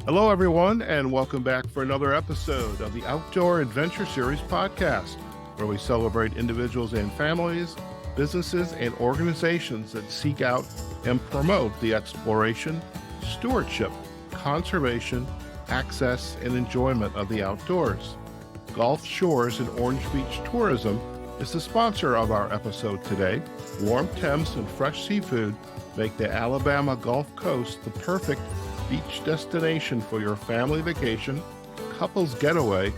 Hello, everyone, and welcome back for another episode of the Outdoor Adventure Series podcast, where we celebrate individuals and families, businesses, and organizations that seek out and promote the exploration, stewardship, conservation, access, and enjoyment of the outdoors. Gulf Shores and Orange Beach Tourism is the sponsor of our episode today. Warm temps and fresh seafood make the Alabama Gulf Coast the perfect beach destination for your family vacation, couples getaway,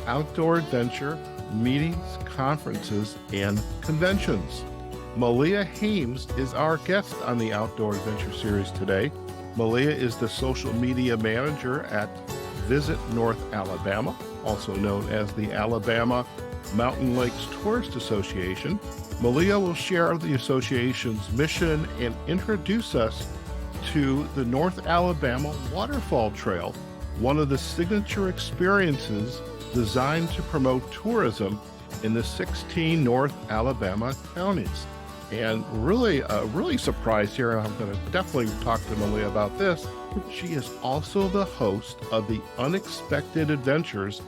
outdoor adventure, meetings, conferences, and conventions. Melea Hames is our guest on the Outdoor Adventure Series today. Melea is the social media manager at Visit North Alabama, also known as the Alabama Mountain Lakes Tourist Association. Melea will share the association's mission and introduce us to the North Alabama Waterfall Trail, one of the signature experiences designed to promote tourism in the 16 North Alabama counties. And really surprised here, and I'm going to definitely talk to Melea about this. She is also the host of the Unexpected Adventures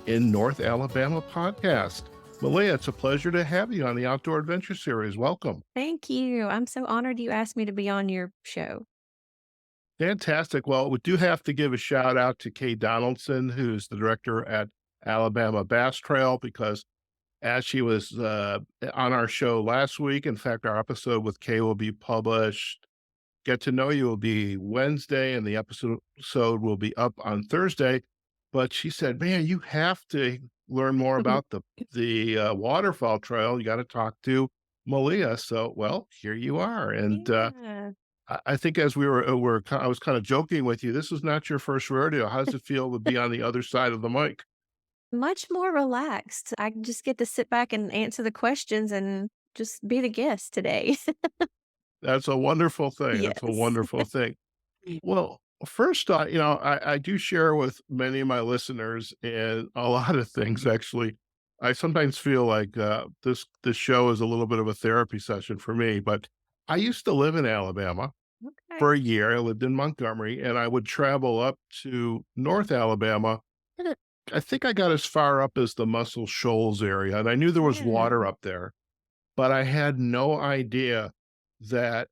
in North Alabama podcast. Melea, it's a pleasure to have you on the Outdoor Adventure Series. Welcome. Thank you. I'm so honored you asked me to be on your show. Fantastic. Well, we do have to give a shout out to Kay Donaldson, who's the director at Alabama Bass Trail, because as she was on our show last week, in fact, our episode with Kay will be published. Get to Know You will be Wednesday, and the episode will be up on Thursday. But she said, man, you have to learn more about the waterfall trail. You got to talk to Melea. So, well, here you are. And Yeah. I think as I was kind of joking with you, this is not your first rodeo. How does it feel to be on the other side of the mic? Much more relaxed. I just get to sit back and answer the questions and just be the guest today. That's a wonderful thing. That's a Yes. wonderful thing. Well, first, I do share with many of my listeners and a lot of things, actually. I sometimes feel like this show is a little bit of a therapy session for me, but I used to live in Alabama Okay. for a year. I lived in Montgomery, and I would travel up to North Alabama. And I think I got as far up as the Muscle Shoals area, and I knew there was Yeah. water up there, but I had no idea that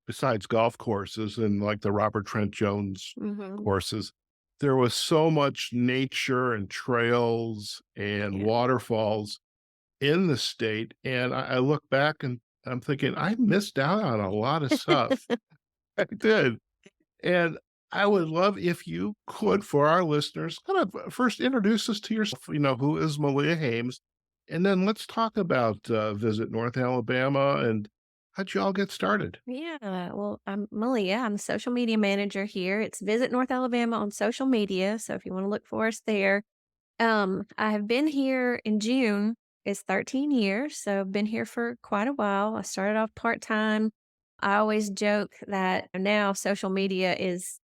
besides golf courses and like the Robert Trent Jones Mhm. courses, there was so much nature and trails and Yeah. waterfalls in the state. And I look back and I'm thinking, I missed out on a lot of stuff. I did. And I would love if you could, for our listeners, kind of first introduce us to yourself. Who is Melea Hames? And then let's talk about Visit North Alabama and how'd you all get started? Yeah. Well, I'm Melea. I'm the social media manager here. It's Visit North Alabama on social media. So if you want to look for us there. I have been here in June. It's 13 years. So I've been here for quite a while. I started off part-time. I always joke that now social media is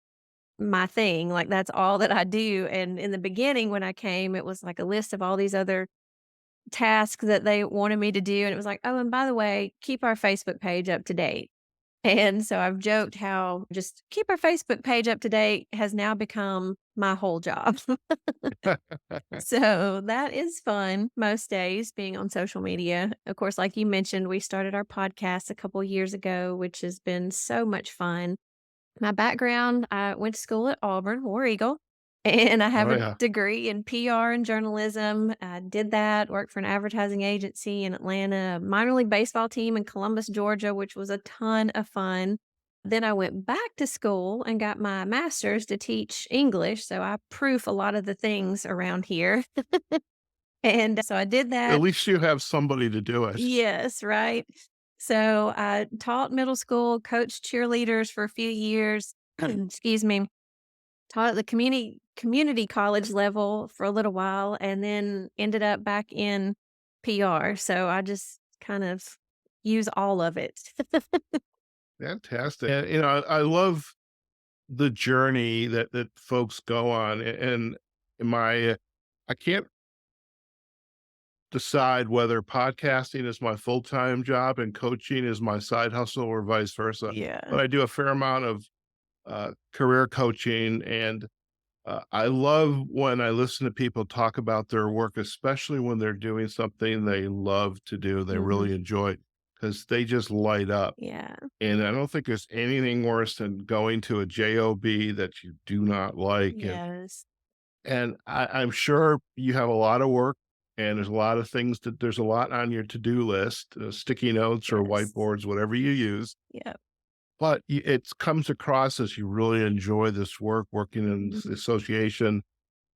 my thing. Like that's all that I do. And in the beginning, when I came, it was like a list of all these other tasks that they wanted me to do. And it was like, oh, and by the way, keep our Facebook page up to date. And so I've joked how just keep our Facebook page up to date has now become my whole job. So that is fun most days being on social media. Of course, like you mentioned, we started our podcast a couple years ago, which has been so much fun. My background, I went to school at Auburn, War Eagle, and I have Oh, a yeah. degree in PR and journalism. I did that, worked for an advertising agency in Atlanta, a minor league baseball team in Columbus, Georgia, which was a ton of fun. Then I went back to school and got my master's to teach English. So I proof a lot of the things around here. And so I did At that. least you have somebody to do it. Yes, right. So I taught middle school, coached cheerleaders for a few years. Excuse me. Taught at the community college level for a little while and then ended up back in PR. So I just kind of use all of it. Fantastic. And, I love the journey that folks go on. And my, I can't decide whether podcasting is my full-time job and coaching is my side hustle or vice versa. Yeah. But I do a fair amount of career coaching, and I love when I listen to people talk about their work, especially when they're doing something they love to do, they Mhm. really enjoy, because they just light up. Yeah. And I don't think there's anything worse than going to a job that you do not like. Yes. And I'm sure you have a lot of work, and there's a lot of things that there's a lot on your to-do list, sticky notes or Yes. whiteboards, whatever you use. Yep. But it comes across as you really enjoy this work, working in the Mhm. association,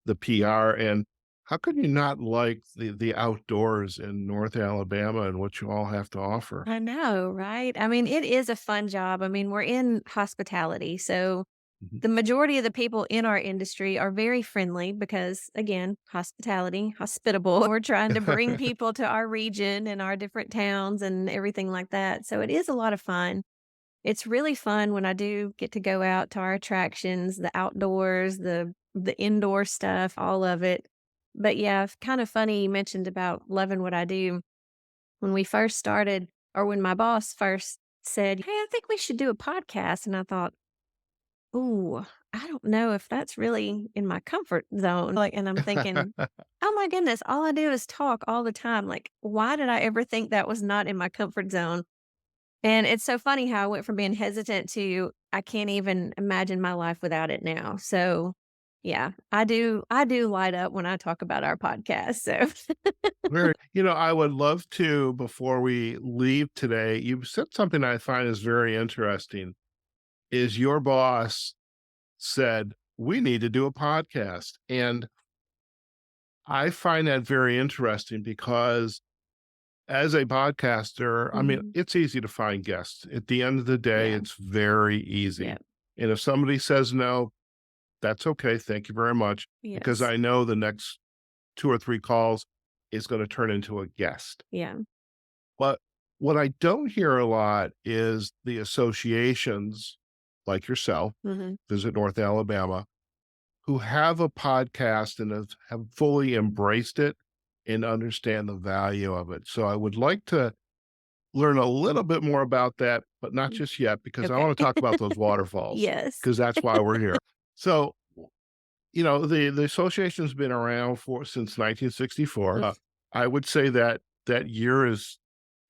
the PR, and how could you not like the outdoors in North Alabama and what you all have to offer? I know, right? I mean, it is a fun job. I mean, we're in hospitality, so Mhm. the majority of the people in our industry are very friendly because, again, hospitality, hospitable. We're trying to bring people to our region and our different towns and everything like that. So it is a lot of fun. It's really fun when I do get to go out to our attractions, the outdoors, the indoor stuff, all of it. But yeah, it's kind of funny you mentioned about loving what I do. When we first started, or when my boss first said, "Hey, I think we should do a podcast." And I thought, "Ooh, I don't know if that's really in my comfort zone." Like, and I'm thinking, "Oh my goodness, all I do is talk all the time. Like, why did I ever think that was not in my comfort zone?" And it's so funny how I went from being hesitant to I can't even imagine my life without it now. So, yeah, I do light up when I talk about our podcast. So, I would love to, before we leave today, you said something I find is very interesting, is your boss said, "We need to do a podcast." And I find that very interesting because as a podcaster, I mean, mhm, it's easy to find guests. At the end of the day, yeah, it's very yeah, easy. And if somebody says no, that's okay. Thank you very much. Because yes, I know the next 2 or 3 calls is gonna turn into a guest. yeah, But what I don't hear a lot is the associations like yourself, mhm, Visit North Alabama, who have a podcast and have fully embraced it and understand the value of it. So I would like to learn a little bit more about that, but not mm, just yet, because I okay. want to talk about those waterfalls, Yes. because that's why we're here. So, the association's been around for since 1964. I would say that that year is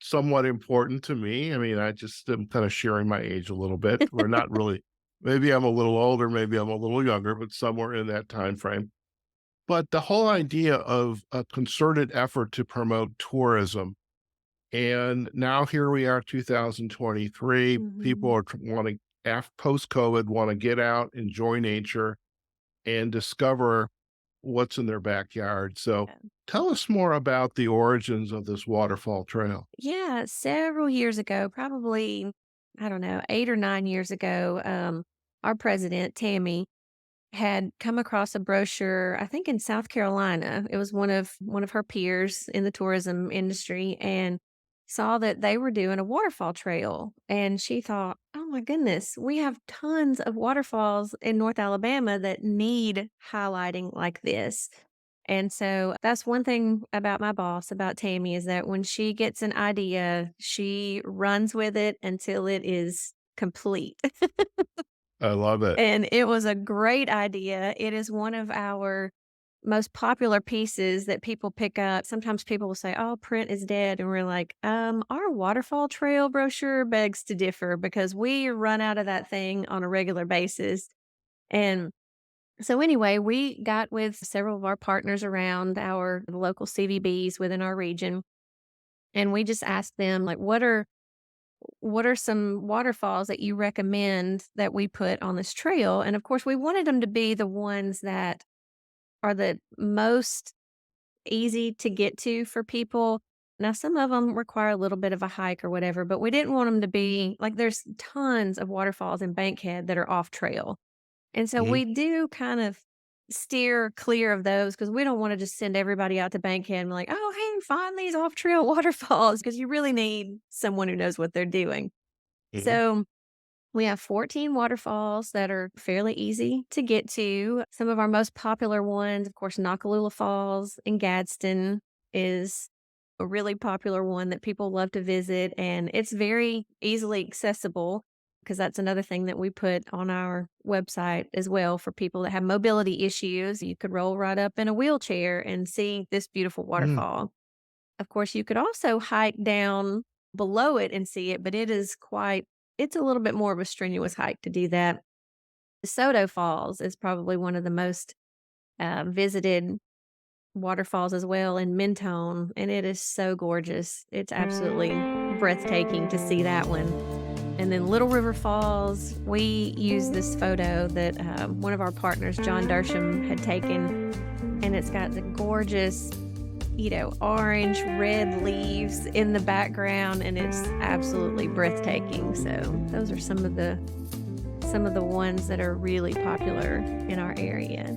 somewhat important to me. I mean, I just am kind of sharing my age a little bit. We're not really, maybe I'm a little older, maybe I'm a little younger, but somewhere in that time frame. But the whole idea of a concerted effort to promote tourism, and now here we are, 2023. People Mhm, are wanting, after post COVID, want to get out, enjoy nature, and discover what's in their backyard. So, yeah. tell us more about the origins of this waterfall trail. Yeah, several years ago, probably, I don't know, 8 or 9 years ago, our president, Tammy, had come across a brochure, I think in South Carolina. It was one of her peers in the tourism industry and saw that they were doing a waterfall trail. And she thought, "Oh my goodness, we have tons of waterfalls in North Alabama that need highlighting like this." And so that's one thing about my boss, about Tammy, is that when she gets an idea, she runs with it until it is complete. I love it. And it was a great idea. It is one of our most popular pieces that people pick up. Sometimes people will say, "Oh, print is dead." And we're like, our waterfall trail brochure begs to differ because we run out of that thing on a regular basis." And so anyway, we got with several of our partners around our local CVBs within our region, and we just asked them, like, what are some waterfalls that you recommend that we put on this trail? And of course, we wanted them to be the ones that are the most easy to get to for people. Now, some of them require a little bit of a hike or whatever, but we didn't want them to be like there's tons of waterfalls in Bankhead that are off trail. And so Mhm. we do kind of steer clear of those because we don't want to just send everybody out to Bankhead and be like, "Oh, hey, find these off trail waterfalls," because you really need someone who knows what they're doing. Mhm. So we have 14 waterfalls that are fairly easy to get to. Some of our most popular ones, of course, Nakalula Falls in Gadsden is a really popular one that people love to visit, and it's very easily accessible. because that's another thing that we put on our website as well for people that have mobility issues. You could roll right up in a wheelchair and see this beautiful Mm. waterfall. Of course, you could also hike down below it and see it, but it's a little bit more of a strenuous hike to do that. DeSoto Falls is probably one of the most visited waterfalls as well in Mentone, and it is so gorgeous. It's absolutely breathtaking to see that one. And then Little River Falls, we use this photo that one of our partners, John Dersham, had taken, and it's got the gorgeous, orange, red leaves in the background, and it's absolutely breathtaking. So those are some of the ones that are really popular in our area.